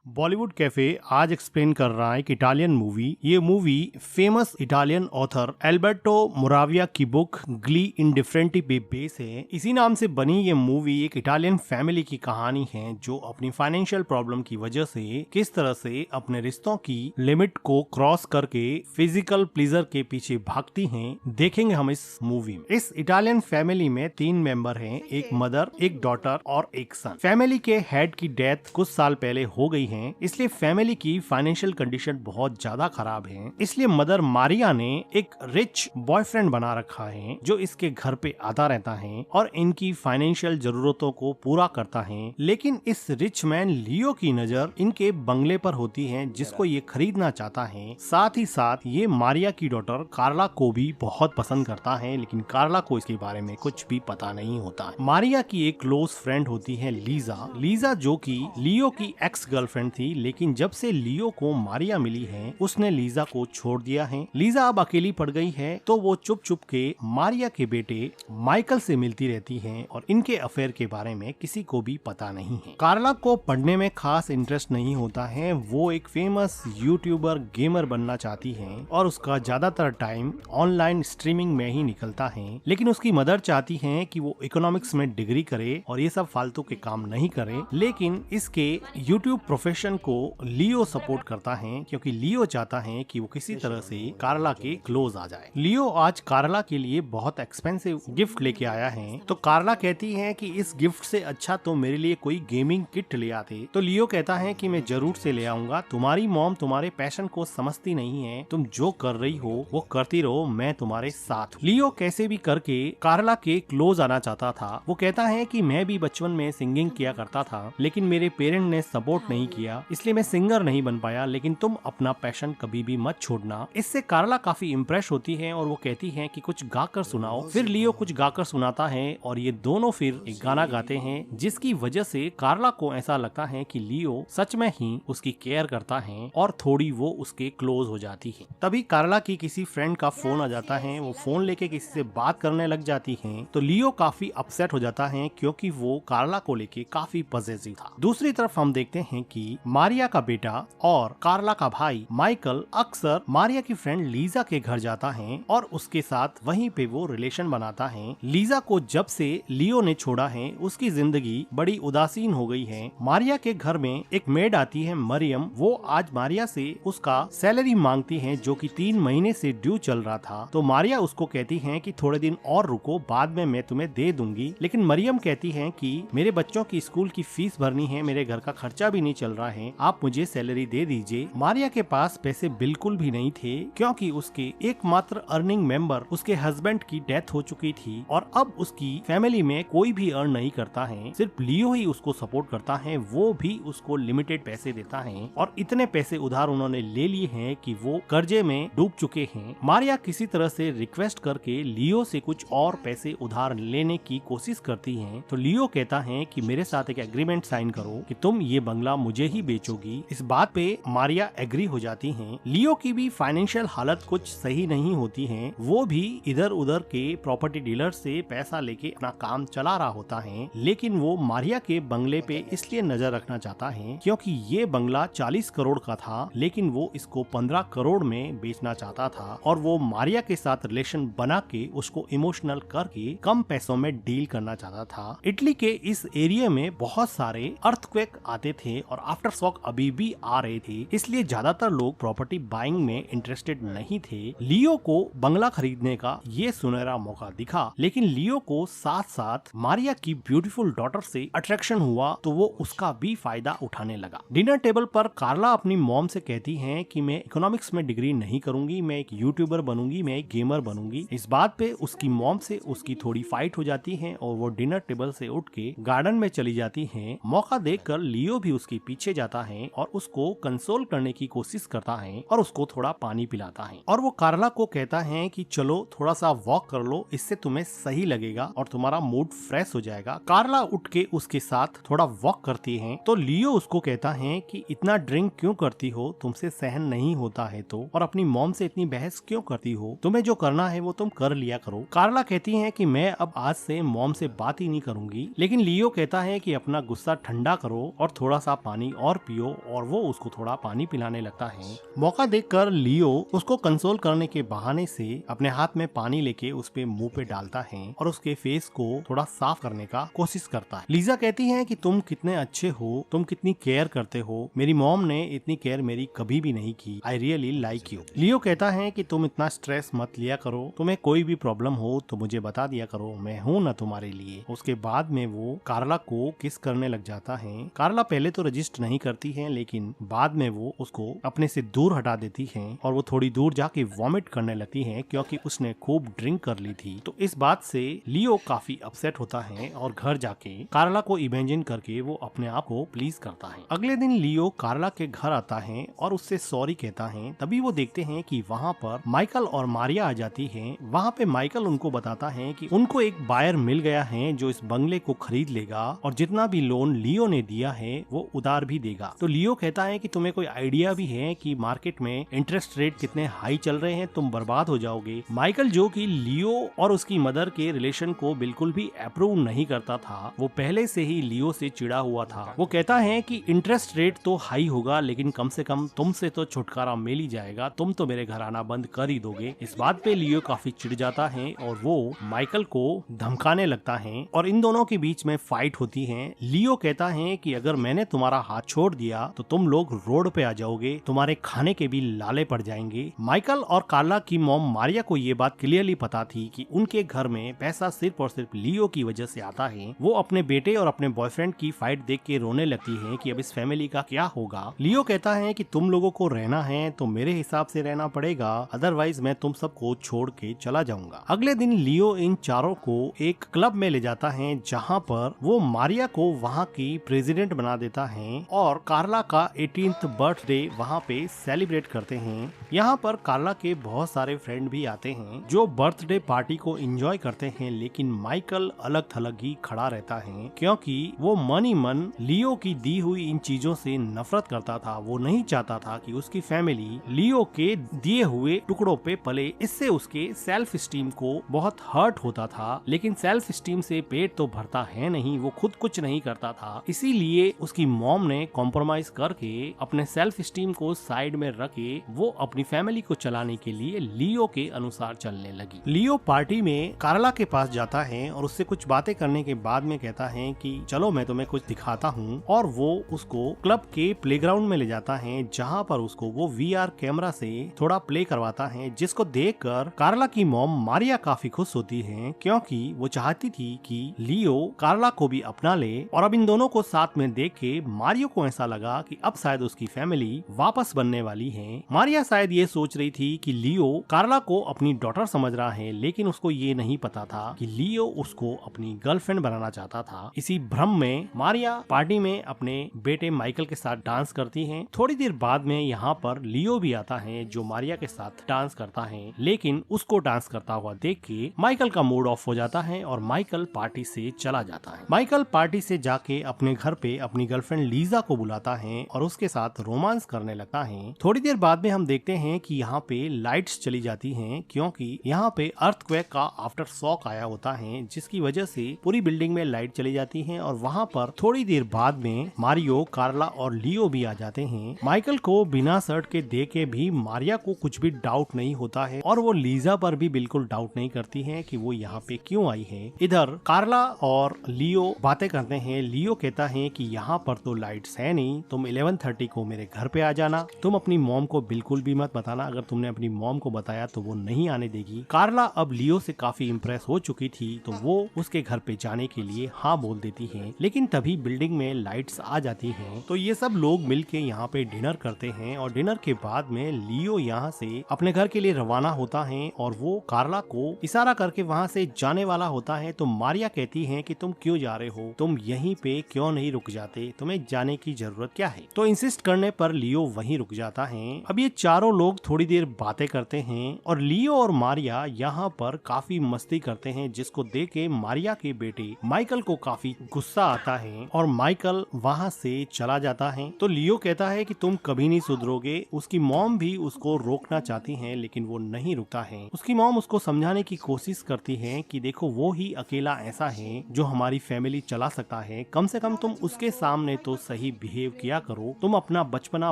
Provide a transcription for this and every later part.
Bollywood cafe आज explain कर रहा है एक इटालियन मूवी। ये movie famous Italian author Alberto Moravia की बुक ग्ली इंडिफरेंटी पे बेस है। इसी नाम से बनी ये मूवी एक इटालियन फैमिली की कहानी है जो अपनी फाइनेंशियल प्रॉब्लम की वजह से किस तरह से अपने रिश्तों की लिमिट को क्रॉस करके फिजिकल प्लीजर के पीछे भागती हैं, देखेंगे हम इस मूवी में। इस इटालियन फैमिली में 3 मेंबर हैं, एक मदर, एक डॉटर और एक सन। फैमिली के हेड की डेथ कुछ साल पहले हो गई हैं, इसलिए फैमिली की फाइनेंशियल कंडीशन बहुत ज्यादा खराब है। इसलिए मदर मारिया ने एक रिच बॉयफ्रेंड बना रखा है जो इसके घर पे आता रहता है और इनकी फाइनेंशियल जरूरतों को पूरा करता है। लेकिन इस रिच मैन लियो की नजर इनके बंगले पर होती है जिसको ये खरीदना चाहता है। साथ ही साथ ये मारिया की डॉटर कार्ला को भी बहुत पसंद करता है, लेकिन कार्ला को इसके बारे में कुछ भी पता नहीं होता है। मारिया की एक क्लोज फ्रेंड होती है लीजा जो कि लियो की एक्स गर्लफ्रेंड थी, लेकिन जब से लियो को मारिया मिली है उसने लीजा को छोड़ दिया है। लीजा अब अकेली पड़ गई है तो वो चुप चुप के मारिया के बेटे माइकल से मिलती रहती है और इनके अफेयर के बारे में किसी को भी पता नहीं है। कार्ला को पढ़ने में खास इंटरेस्ट नहीं होता है, वो एक फेमस यूट्यूबर गेमर बनना चाहती है और उसका ज्यादातर टाइम ऑनलाइन स्ट्रीमिंग में ही निकलता है। लेकिन उसकी मदर चाहती है कि वो इकोनॉमिक्स में डिग्री करे और ये सब फालतू के काम नहीं करे। लेकिन इसके यूट्यूब प्रोफेशन को लियो सपोर्ट करता है क्योंकि लियो चाहता है कि वो किसी तरह से कार्ला के क्लोज आ जाए। लियो आज कार्ला के लिए बहुत एक्सपेंसिव गिफ्ट लेके आया है, तो कार्ला कहती है कि इस गिफ्ट से अच्छा तो मेरे लिए कोई गेमिंग किट ले आते। तो लियो कहता है कि मैं जरूर से ले आऊंगा, तुम्हारी मॉम तुम्हारे पैशन को समझती नहीं है, तुम जो कर रही हो वो करती रहो, मैं तुम्हारे साथ। लियो कैसे भी करके कार्ला के क्लोज आना चाहता था। वो कहता है कि मैं भी बचपन में सिंगिंग किया करता था, लेकिन मेरे पेरेंट ने सपोर्ट नहीं किया, इसलिए मैं सिंगर नहीं बन पाया, लेकिन तुम अपना पैशन कभी भी मत छोड़ना। इससे कार्ला काफी इम्प्रेस होती है और वो कहती है कि कुछ गाकर सुनाओ। फिर लियो कुछ गाकर सुनाता है और ये दोनों फिर एक गाना गाते हैं जिसकी वजह से कार्ला को ऐसा लगता है कि लियो सच में ही उसकी केयर करता है और थोड़ी वो उसके क्लोज हो जाती है। तभी कार्ला की किसी फ्रेंड का फोन आ जाता है, वो फोन लेके किसी से बात करने लग जाती है, तो लियो काफी अपसेट हो जाता है क्योंकि वो कार्ला को लेके काफी पॉजिटिव था। दूसरी तरफ हम देखते हैं कि मारिया का बेटा और कार्ला का भाई माइकल अक्सर मारिया की फ्रेंड लीजा के घर जाता है और उसके साथ वहीं पे वो रिलेशन बनाता है। लीजा को जब से लियो ने छोड़ा है उसकी जिंदगी बड़ी उदासीन हो गई है। मारिया के घर में एक मेड आती है मरियम, वो आज मारिया से उसका सैलरी मांगती है जो कि 3 महीने से ड्यू चल रहा था। तो मारिया उसको कहती है कि थोड़े दिन और रुको, बाद में मैं तुम्हें दे दूंगी। लेकिन मरियम कहती है कि मेरे बच्चों की स्कूल की फीस भरनी है, मेरे घर का खर्चा भी नहीं चल रहा है, आप मुझे सैलरी दे दीजिए। मारिया के पास पैसे बिल्कुल भी नहीं थे क्योंकि उसके एकमात्र अर्निंग मेंबर उसके हस्बैंड की डेथ हो चुकी थी और अब उसकी फैमिली में कोई भी अर्न नहीं करता है, सिर्फ लियो ही उसको सपोर्ट करता है, वो भी उसको लिमिटेड पैसे देता है और इतने पैसे उधार उन्होंने ले लिए हैं कि वो कर्जे में डूब चुके हैं। मारिया किसी तरह से रिक्वेस्ट करके लियो से कुछ और पैसे उधार लेने की कोशिश करती है, तो लियो कहता है कि मेरे साथ एक एग्रीमेंट साइन करो कि तुम ये बंगला मुझे ही बेचोगी। इस बात पे मारिया एग्री हो जाती है। लियो की भी फाइनेंशियल हालत कुछ सही नहीं होती है, वो भी इधर उधर के प्रॉपर्टी डीलर से पैसा लेके अपना काम चला रहा होता है। लेकिन वो मारिया के बंगले पे इसलिए नजर रखना चाहता है क्योंकि ये बंगला 40 करोड़ का था, लेकिन वो इसको 15 करोड़ में बेचना चाहता था और वो मारिया के साथ रिलेशन बना के उसको इमोशनल करके कम पैसों में डील करना चाहता था। इटली के इस एरिया में बहुत सारे अर्थक्वेक आते थे और आफ्टर शॉक अभी भी आ रहे थे, इसलिए ज्यादातर लोग प्रॉपर्टी बाइंग में इंटरेस्टेड नहीं थे। लियो को बंगला खरीदने का ये सुनहरा मौका दिखा, लेकिन लियो को साथ साथ मारिया की ब्यूटीफुल डॉटर से अट्रैक्शन हुआ तो वो उसका भी फायदा उठाने लगा। डिनर टेबल पर कार्ला अपनी मॉम से कहती है कि मैं इकोनॉमिक्स में डिग्री नहीं करूंगी, मैं एक यूट्यूबर बनूंगी, मैं एक गेमर बनूंगी। इस बात पे उसकी मॉम से उसकी थोड़ी फाइट हो जाती है और वो डिनर टेबल से उठ के गार्डन में चली जाती है। मौका देखकर लियो भी उसके पीछे जाता है और उसको कंसोल करने की कोशिश करता है और उसको थोड़ा पानी पिलाता है और वो कार्ला को कहता है कि चलो थोड़ा सा वॉक कर लो, इससे तुम्हें सही लगेगा और तुम्हारा मूड फ्रेश हो जाएगा। कार्ला उठ के उसके साथ थोड़ा वॉक करती है तो लियो उसको कहता है कि इतना ड्रिंक क्यों करती हो, तुमसे सहन नहीं होता है तो, और अपनी मॉम से इतनी बहस क्यों करती हो, तुम्हें जो करना है वो तुम कर लिया करो। कार्ला कहती है कि मैं अब आज से मॉम से बात ही नहीं करूंगी, लेकिन लियो कहता है कि अपना गुस्सा ठंडा करो और थोड़ा सा पानी और पियो, और वो उसको थोड़ा पानी पिलाने लगता है। मौका देखकर लियो उसको कंसोल करने के बहाने से अपने हाथ में पानी लेके उस पे मुंह पे डालता है और उसके फेस को थोड़ा साफ करने का कोशिश करता है। लीजा कहती है कि तुम कितने अच्छे हो, तुम कितनी केयर करते हो, मेरी मॉम ने इतनी केयर मेरी कभी भी नहीं की, आई रियली लाइक यू। लियो कहता है कि तुम इतना स्ट्रेस मत लिया करो, तुम्हें कोई भी प्रॉब्लम हो तो मुझे बता दिया करो, मैं हूँ ना तुम्हारे लिए। उसके बाद में वो कार्ला को किस करने लग जाता है। कार्ला पहले तो रजिस्ट नहीं करती है, लेकिन बाद में वो उसको अपने से दूर हटा देती है और वो थोड़ी दूर जाके वॉमिट करने लगती है क्योंकि उसने खूब ड्रिंक कर ली थी। तो इस बात से लियो काफी अपसेट होता है और घर जाके कार्ला को इमेजिन करके वो अपने आप को प्लीज करता है। अगले दिन लियो कार्ला के घर आता है और उससे सॉरी कहता है। तभी वो देखते हैं कि वहाँ पर माइकल और मारिया आ जाती है। वहाँ पे माइकल उनको बताता है कि उनको एक बायर मिल गया है जो इस बंगले को खरीद लेगा और जितना भी लोन लियो ने दिया है वो उधार भी देगा। तो लियो कहता है कि तुम्हें कोई आइडिया भी है कि मार्केट में इंटरेस्ट रेट कितने हाई चल रहे हैं, तुम बर्बाद हो जाओगे। माइकल जो कि लियो और उसकी मदर के रिलेशन को बिल्कुल भी अप्रूव नहीं करता था, वो पहले से ही लियो से चिढ़ा हुआ था। वो कहता है कि इंटरेस्ट रेट तो हाई होगा लेकिन कम से कम तुमसे तो छुटकारा मिल ही जाएगा, तुम तो मेरे घर आना बंद कर ही दोगे। इस बात पे लियो काफी चिढ़ जाता है और वो माइकल को धमकाने लगता है और इन दोनों के बीच में फाइट होती है। लियो कहता है कि अगर मैंने तुम्हारा हाथ छोड़ दिया तो तुम लोग रोड पे आ जाओगे, तुम्हारे खाने के भी लाले पड़ जाएंगे। माइकल और कार्ला की मॉम मारिया को ये बात क्लियरली पता थी कि उनके घर में पैसा सिर्फ और सिर्फ लियो की वजह से आता है। वो अपने बेटे और अपने बॉयफ्रेंड की फाइट देख के रोने लगती है कि अब इस फैमिली का क्या होगा। लियो कहता है कि तुम लोगों को रहना है तो मेरे हिसाब से रहना पड़ेगा, अदरवाइज मैं तुम सबको छोड़ के चला जाऊंगा। अगले दिन लियो इन चारों को एक क्लब में ले जाता है जहाँ पर वो मारिया को वहाँ की प्रेसिडेंट बना देता है और कार्ला का 18th बर्थडे वहाँ पे सेलिब्रेट करते हैं। यहाँ पर कार्ला के बहुत सारे फ्रेंड भी आते हैं जो बर्थडे पार्टी को एंजॉय करते हैं, लेकिन माइकल अलग थलग ही खड़ा रहता है क्योंकि वो मन ही मन लियो की दी हुई इन चीजों से नफरत करता था। वो नहीं चाहता था कि उसकी फैमिली लियो के दिए हुए टुकड़ों पे पले, इससे उसके सेल्फ स्टीम को बहुत हर्ट होता था। लेकिन सेल्फ स्टीम से पेट तो भरता है नहीं, वो खुद कुछ नहीं करता था। इसीलिए उसकी मॉम ने कॉम्प्रोमाइज करके अपने सेल्फ स्टीम को साइड में रखे वो अपनी फैमिली को चलाने के लिए लियो के अनुसार चलने लगी। लियो पार्टी में कार्ला के पास जाता है और उससे कुछ बातें करने के बाद में कहता है कि चलो मैं तुम्हें कुछ दिखाता हूँ, और वो उसको क्लब के प्लेग्राउंड में ले जाता है जहाँ पर उसको वो VR कैमरा से थोड़ा प्ले करवाता है, जिसको देखकर कार्ला की मॉम मारिया काफी खुश होती है क्योंकि वो चाहती थी कि लियो कार्ला को भी अपना ले। और अब इन दोनों को साथ में देख के मारियो को ऐसा लगा कि अब शायद उसकी फैमिली वापस बनने वाली है। मारिया शायद ये सोच रही थी कि लियो कार्ला को अपनी डॉटर समझ रहा है, लेकिन उसको ये नहीं पता था कि लियो उसको अपनी गर्लफ्रेंड बनाना चाहता था। इसी भ्रम में मारिया पार्टी में अपने बेटे माइकल के साथ डांस करती है। थोड़ी देर बाद में यहाँ पर लियो भी आता है जो मारिया के साथ डांस करता है, लेकिन उसको डांस करता हुआ देख के माइकल का मूड ऑफ हो जाता है और माइकल पार्टी से चला जाता है। माइकल पार्टी से जाके अपने घर पे अपनी गर्लफ्रेंड लीजा को बुलाता है और उसके साथ रोमांस करने लगता है। थोड़ी देर बाद में हम देखते हैं कि यहाँ पे लाइट्स चली जाती हैं क्योंकि यहाँ पे अर्थक्वेक का आफ्टर शॉक आया होता है, जिसकी वजह से पूरी बिल्डिंग में लाइट चली जाती है। और वहाँ पर थोड़ी देर बाद में मारियो, कार्ला और लियो भी आ जाते हैं। माइकल को बिना शर्ट के देखे भी मारिया को कुछ भी डाउट नहीं होता है और वो लीजा पर भी बिल्कुल डाउट नहीं करती है कि वो यहाँ पे क्यों आई है। इधर कार्ला और लियो बातें करते हैं। लियो कहता है कि यहाँ पर तो लाइट्स है नहीं, तुम 11:30 को मेरे घर पे आ जाना, तुम अपनी मॉम को बिल्कुल भी मत बताना, अगर तुमने अपनी मॉम को बताया तो वो नहीं आने देगी। कार्ला अब लियो से काफी इम्प्रेस हो चुकी थी तो वो उसके घर पे जाने के लिए हाँ बोल देती है, लेकिन तभी बिल्डिंग में लाइट्स आ जाती हैं। तो ये सब लोग मिलके यहाँ पे डिनर करते हैं और डिनर के बाद में लियो यहाँ से अपने घर के लिए रवाना होता है और वो कार्ला को इशारा करके वहाँ से जाने वाला होता है। तो मारिया कहती है कि तुम क्यों जा रहे हो, तुम यहीं पे क्यों नहीं रुक जाते, तुम्हें जाने की जरूरत क्या है। तो इंसिस्ट करने पर लियो वहीं रुक जाता है। अब ये चारों लोग थोड़ी देर बातें करते हैं और लियो और मारिया यहाँ पर काफी मस्ती करते हैं, जिसको देख के मारिया के बेटे माइकल को काफी गुस्सा आता है और माइकल वहाँ से चला जाता है। तो लियो कहता है कि तुम कभी नहीं सुधरोगे। उसकी मॉम भी उसको रोकना चाहती है लेकिन वो नहीं रुकता है। उसकी मॉम उसको समझाने की कोशिश करती है कि देखो वो ही अकेला ऐसा है जो हमारी फैमिली चला सकता है, कम से कम तुम उसके सामने तो सही ही बिहेव किया करो। तुम अपना बचपना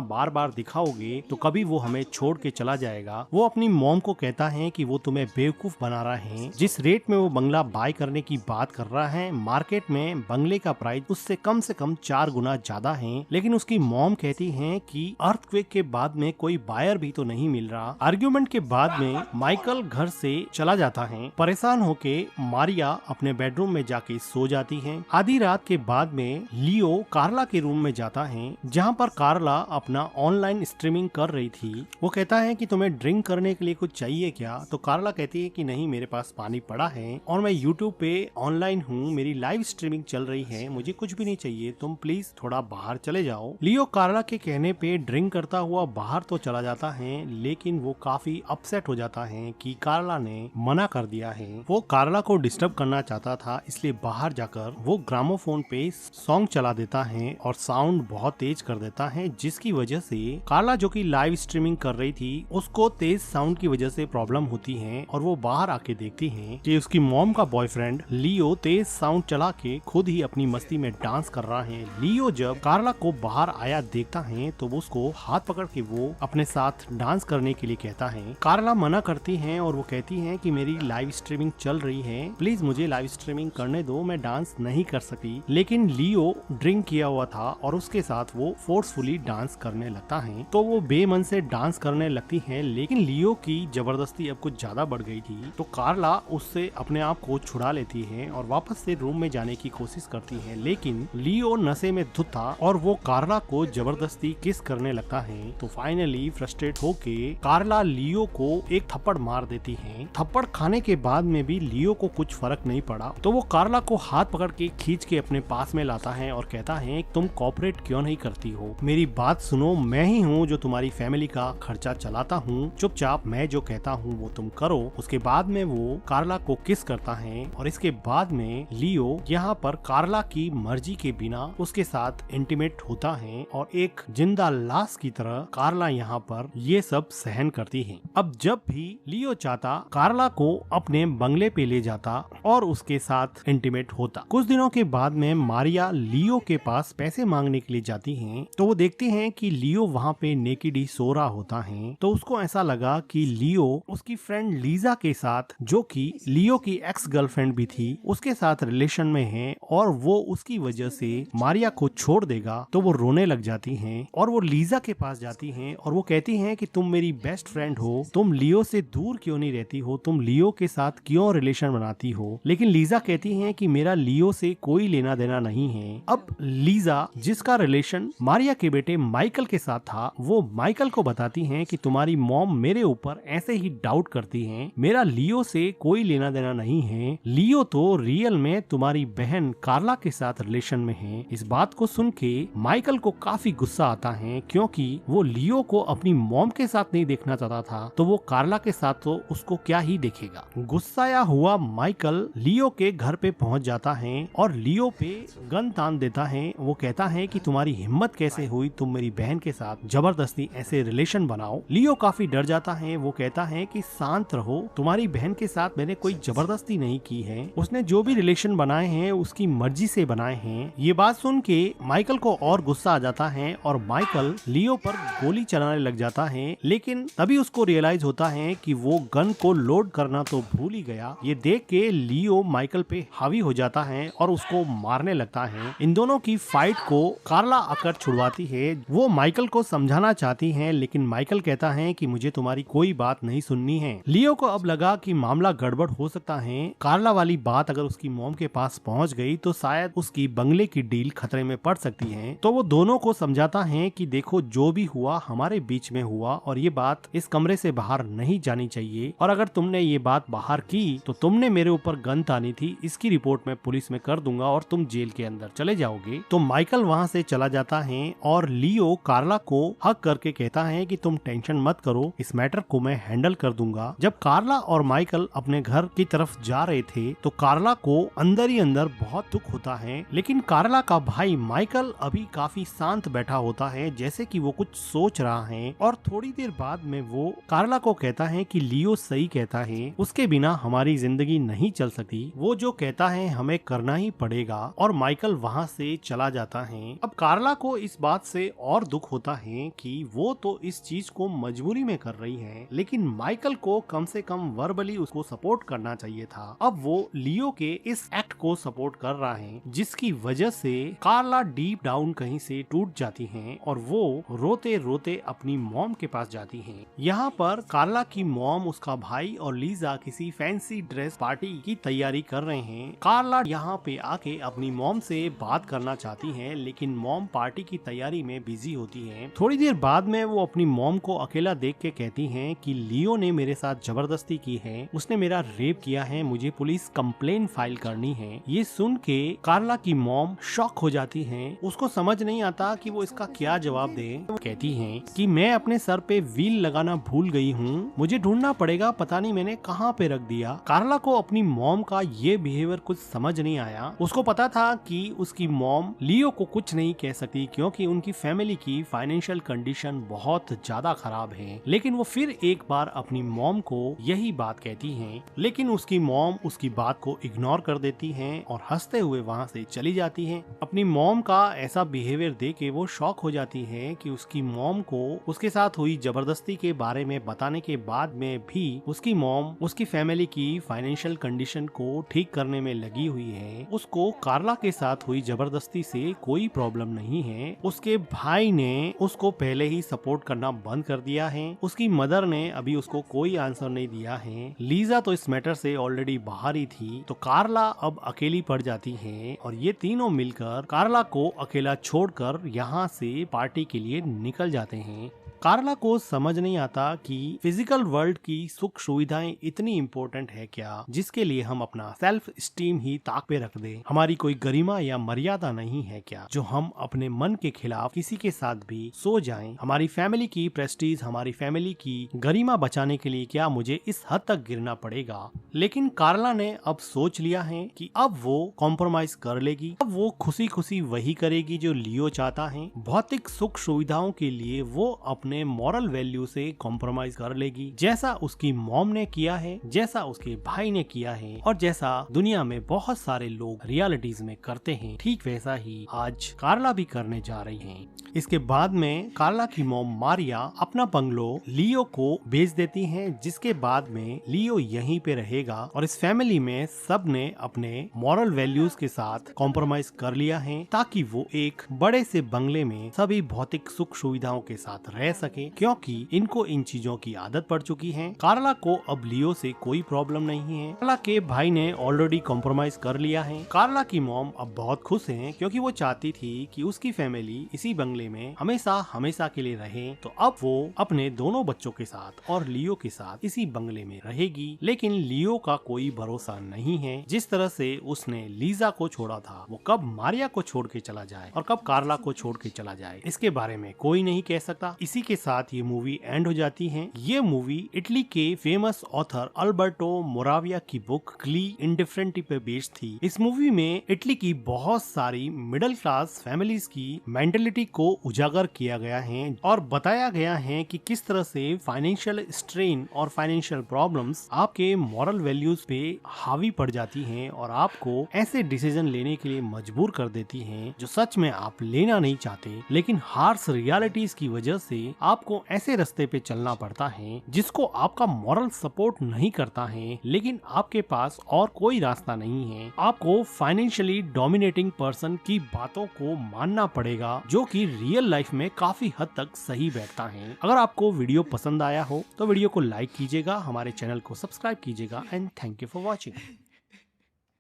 बार बार दिखाओगे तो कभी वो हमें छोड़ के चला जाएगा। वो अपनी मॉम को कहता है कि वो तुम्हें बेवकूफ बना रहा है। जिस रेट में वो बंगला बाय करने की बात कर रहा है, मार्केट में बंगले का प्राइस उससे कम से कम 4 गुना ज्यादा है। लेकिन उसकी मॉम कहती है कि अर्थक्वेक के बाद में कोई बायर भी तो नहीं मिल रहा। आर्ग्यूमेंट के बाद में माइकल घर से चला जाता है। परेशान होके मारिया अपने बेडरूम में जाके सो जाती है। आधी रात के बाद में लियो कार्ला के रूम में जाता है, जहाँ पर कार्ला अपना ऑनलाइन स्ट्रीमिंग कर रही थी। वो कहता है कि तुम्हें ड्रिंक करने के लिए कुछ चाहिए क्या? तो कार्ला कहती है कि नहीं, मेरे पास पानी पड़ा है और मैं यूट्यूब पे ऑनलाइन हूँ, मेरी लाइव स्ट्रीमिंग चल रही है, मुझे कुछ भी नहीं चाहिए, तुम प्लीज थोड़ा बाहर चले जाओ। लियो कार्ला के कहने पे ड्रिंक करता हुआ बाहर तो चला जाता है, लेकिन वो काफी अपसेट हो जाता है कि कार्ला ने मना कर दिया है। वो कार्ला को डिस्टर्ब करना चाहता था, इसलिए बाहर जाकर वो ग्रामोफोन पे सॉन्ग चला देता है और साउंड बहुत तेज कर देता है, जिसकी वजह से कार्ला जो कि लाइव स्ट्रीमिंग कर रही थी उसको तेज साउंड की वजह से प्रॉब्लम होती है और वो बाहर आके देखती है कि उसकी मॉम का बॉयफ्रेंड लियो तेज साउंड चला के खुद ही अपनी मस्ती में डांस कर रहा है। लियो जब कार्ला को बाहर आया देखता है तो वो उसको हाथ पकड़ के वो अपने साथ डांस करने के लिए कहता है। कार्ला मना करती है और वो कहती है कि मेरी लाइव स्ट्रीमिंग चल रही है, प्लीज मुझे लाइव स्ट्रीमिंग करने दो, मैं डांस नहीं कर सकी। लेकिन लियो ड्रिंक किया हुआ था और उसके साथ वो फोर्सफुली डांस करने लगता है, तो वो बेमन से डांस करने लगती है। लेकिन लियो की जबरदस्ती अब कुछ ज्यादा बढ़ गई थी, तो कार्ला उससे अपने आप को छुड़ा लेती है और वापस से रूम में जाने की कोशिश करती है। लेकिन लियो नशे में धुत था और वो कार्ला को जबरदस्ती किस करने लगता है। तो फाइनली फ्रस्ट्रेट होके कार्ला लियो को एक थप्पड़ मार देती है। थप्पड़ खाने के बाद में भी लियो को कुछ फर्क नहीं पड़ा, तो वो कार्ला को हाथ पकड़ के खींच के अपने पास में लाता है और कहता है तुम कोऑपरेट क्यों नहीं करती हो, मेरी बात सुनो, मैं ही हूँ जो तुम्हारी फैमिली का खर्चा चलाता हूँ, चुपचाप मैं जो कहता हूँ वो तुम करो। उसके बाद में वो कार्ला को किस करता है और इसके बाद में लियो यहाँ पर कार्ला की मर्जी के बिना उसके साथ इंटीमेट होता है और एक जिंदा लाश की तरह कार्ला यहाँ पर ये सब सहन करती है। अब जब भी लियो चाहता कार्ला को अपने बंगले पे ले जाता और उसके साथ इंटीमेट होता। कुछ दिनों के बाद में मारिया लियो के पास पैसे मांगने के लिए जाती है, तो वो देखती है कि लियो वहाँ पे नेकेड ही सो रहा होता है। तो उसको ऐसा लगा कि लियो उसकी फ्रेंड लीजा के साथ, जो कि लियो की एक्स गर्लफ्रेंड भी थी, उसके साथ रिलेशन में है और वो उसकी वजह से मारिया को छोड़ देगा। तो वो रोने लग जाती हैं और वो लीजा के पास जाती हैं और वो कहती हैं कि तुम मेरी बेस्ट फ्रेंड हो, तुम लियो से दूर क्यों नहीं रहती हो, तुम लियो के साथ क्यों रिलेशन बनाती हो। लेकिन लीजा कहती है कि मेरा लियो से कोई लेना देना नहीं है। अब लीजा, जिसका रिलेशन मारिया के बेटे माइकल के साथ था, वो माइकल को बताती हैं कि तुम्हारी मॉम मेरे ऊपर ऐसे ही डाउट करती हैं, मेरा लियो से कोई लेना देना नहीं है, लियो तो रियल में तुम्हारी बहन कार्ला के साथ रिलेशन में है। इस बात को सुन के माइकल को काफी गुस्सा आता है, क्योंकि वो लियो को अपनी मॉम के साथ नहीं देखना चाहता था, तो वो कार्ला के साथ तो उसको क्या ही देखेगा। गुस्साया हुआ माइकल लियो के घर पे पहुंच जाता है और लियो पे गन तान देता है। वो कहता है कि तुम्हारी हिम्मत कैसे हुई, तुम मेरी बहन के साथ जबरदस्ती ऐसे रिलेशन बनाओ। लियो काफी डर जाता है। वो कहता है कि शांत रहो, तुम्हारी बहन के साथ मैंने कोई जबरदस्ती नहीं की है, उसने जो भी रिलेशन बनाए हैं उसकी मर्जी से बनाए हैं। ये बात सुन के माइकल को और गुस्सा आ जाता है और माइकल लियो पर गोली चलाने लग जाता है। लेकिन तभी उसको रियलाइज होता है कि वो गन को लोड करना तो भूल ही गया। ये देख के लियो माइकल पे हावी हो जाता है और उसको मारने लगता है। इन दोनों की फाइट को कार्ला आकर छुड़वाती है। वो माइकल को समझाना चाहती है, लेकिन माइकल कहता है कि मुझे तुम्हारी कोई बात नहीं सुननी है। लियो को अब लगा कि मामला गड़बड़ हो सकता है। कार्ला वाली बात अगर उसकी मॉम के पास पहुंच गई तो शायद उसकी बंगले की डील खतरे में पड़ सकती है। तो वो दोनों को समझाता है कि देखो, जो भी हुआ हमारे बीच में हुआ और ये बात इस कमरे से बाहर नहीं जानी चाहिए, और अगर तुमने ये बात बाहर की तो तुमने मेरे ऊपर गन तानी थी, इसकी रिपोर्ट मैं पुलिस में कर दूंगा और तुम जेल के अंदर चले जाओगे। तो माइकल वहाँ से चला जाता है और लियो कार्ला को हक करके कहता है कि तुम टेंशन मत करो, इस मैटर को मैं हैंडल कर दूंगा। जब कार्ला और माइकल अपने घर की तरफ जा रहे थे तो कार्ला को अंदर ही अंदर बहुत दुख होता है, लेकिन कार्ला का भाई माइकल अभी काफी शांत बैठा होता है, जैसे कि वो कुछ सोच रहा है। और थोड़ी देर बाद में वो कार्ला को कहता है कि लियो सही कहता है, उसके बिना हमारी जिंदगी नहीं चल सकती, वो जो कहता है हमें करना ही पड़ेगा। और माइकल वहाँ से चला जाता है। हैं। अब कार्ला को इस बात से और दुख होता है कि वो तो इस चीज को मजबूरी में कर रही है, लेकिन माइकल को कम से कम वर्बली उसको सपोर्ट करना चाहिए था। अब वो लियो के इस एक्ट को सपोर्ट कर रहा है, जिसकी वजह से कार्ला डीप डाउन कहीं से टूट जाती है और वो रोते रोते अपनी मॉम के पास जाती है। यहाँ पर कार्ला की मॉम, उसका भाई और लीजा किसी फैंसी ड्रेस पार्टी की तैयारी कर रहे हैं। कार्ला यहाँ पे आके अपनी मॉम से बात करना चाहती है, लेकिन मॉम पार्टी की तैयारी में बिजी होती है। थोड़ी देर बाद में वो अपनी मॉम को अकेला देख के कहती हैं कि लियो ने मेरे साथ जबरदस्ती की है, उसने मेरा रेप किया है, मुझे पुलिस कंप्लेन फाइल करनी है। ये सुन के कार्ला की मॉम शॉक हो जाती है, उसको समझ नहीं आता कि वो इसका क्या जवाब दे। वो कहती है कि मैं अपने सर पे व्हील लगाना भूल गई हूँ, मुझे ढूंढना पड़ेगा, पता नहीं मैंने कहाँ पे रख दिया। कार्ला को अपनी मॉम का ये बिहेवियर कुछ समझ नहीं आया। उसको पता था कि उसकी मॉम लियो को कुछ नहीं कह सकती क्योंकि उनकी फैमिली की फाइनेंशियल कंडीशन बहुत ज्यादा खराब है, लेकिन वो फिर एक बार अपनी मॉम को यही बात कहती है, लेकिन उसकी मॉम उसकी बात को इग्नोर कर देती है और हंसते हुए वहाँ से चली जाती है। अपनी मॉम का ऐसा बिहेवियर देख के वो शॉक हो जाती है कि उसकी मॉम को उसके साथ हुई जबरदस्ती के बारे में बताने के बाद में भी उसकी मॉम उसकी फैमिली की फाइनेंशियल कंडीशन को ठीक करने में लगी हुई है। उसको कार्ला के साथ हुई जबरदस्ती से कोई प्रॉब्लम नहीं है। उसके भाई ने उसको पहले ही सपोर्ट करना बंद कर दिया है। उसकी मदर ने अभी उसको कोई आंसर नहीं दिया है। लीजा तो इस मैटर से ऑलरेडी बाहर ही थी, तो कार्ला अब अकेली पड़ जाती है और ये तीनों मिलकर कार्ला को अकेला छोड़कर यहाँ से पार्टी के लिए निकल जाते हैं। कार्ला को समझ नहीं आता कि फिजिकल वर्ल्ड की सुख सुविधाएं इतनी इम्पोर्टेंट है क्या, जिसके लिए हम अपना सेल्फ स्टीम ही ताक पे रख दे। हमारी कोई गरिमा या मर्यादा नहीं है क्या, जो हम अपने मन के खिलाफ किसी के साथ भी सो जाएं। हमारी फैमिली की प्रेस्टीज, हमारी फैमिली की गरिमा बचाने के लिए क्या मुझे इस हद तक गिरना पड़ेगा। लेकिन कार्ला ने अब सोच लिया है कि अब वो कॉम्प्रोमाइज कर लेगी। अब वो खुशी खुशी वही करेगी जो लियो चाहता है। भौतिक सुख सुविधाओं के लिए वो अपने मॉरल वैल्यू से कॉम्प्रोमाइज कर लेगी, जैसा उसकी मॉम ने किया है, जैसा उसके भाई ने किया है और जैसा दुनिया में बहुत सारे लोग रियलिटीज में करते हैं, ठीक वैसा ही आज कार्ला भी करने जा रही है। इसके बाद में कार्ला की मॉम मारिया अपना बंगलो लियो को बेच देती है, जिसके बाद में लियो यहीं पे रहेगा और इस फैमिली में सब ने अपने मॉरल वैल्यूज के साथ कॉम्प्रोमाइज कर लिया है, ताकि वो एक बड़े से बंगले में सभी भौतिक सुख सुविधाओं के साथ रह सके, क्योंकि इनको इन चीजों की आदत पड़ चुकी है। कार्ला को अब लियो से कोई प्रॉब्लम नहीं है। कार्ला के भाई ने ऑलरेडी कॉम्प्रोमाइज कर लिया है। कार्ला की मॉम अब बहुत खुश है, क्योंकि वो चाहती थी कि उसकी फैमिली इसी बंगले में हमेशा हमेशा के लिए रहे। तो अब वो अपने दोनों बच्चों के साथ और लियो के साथ इसी बंगले में रहेगी। लेकिन लियो का कोई भरोसा नहीं है। जिस तरह से उसने लीजा को छोड़ा था, वो कब मारिया को छोड़ के चला जाए और कब कार्ला को छोड़ के चला जाए, इसके बारे में कोई नहीं कह सकता। इसी के साथ ये मूवी एंड हो जाती है। ये मूवी इटली के फेमस ऑथर अल्बर्टो मोराविया की बुक ग्ली इंडिफरेंटी पे बेस्ड थी। इस मूवी में इटली की बहुत सारी मिडिल क्लास फैमिलीज की मेंटेलिटी को उजागर किया गया है और बताया गया है कि किस तरह से फाइनेंशियल स्ट्रेन और फाइनेंशियल प्रॉब्लम्स आपके मॉरल वैल्यूज पे हावी पड़ जाती हैं और आपको ऐसे डिसीजन लेने के लिए मजबूर कर देती हैं जो सच में आप लेना नहीं चाहते, लेकिन हार्श रियलिटीज की वजह से आपको ऐसे रास्ते पे चलना पड़ता है जिसको आपका मॉरल सपोर्ट नहीं करता है, लेकिन आपके पास और कोई रास्ता नहीं है। आपको फाइनेंशियली डोमिनेटिंग पर्सन की बातों को मानना पड़ेगा, जो कि रियल लाइफ में काफी हद तक सही बैठता है। अगर आपको वीडियो पसंद आया हो तो वीडियो को लाइक कीजिएगा, हमारे चैनल को सब्सक्राइब कीजिएगा and thank you for watching.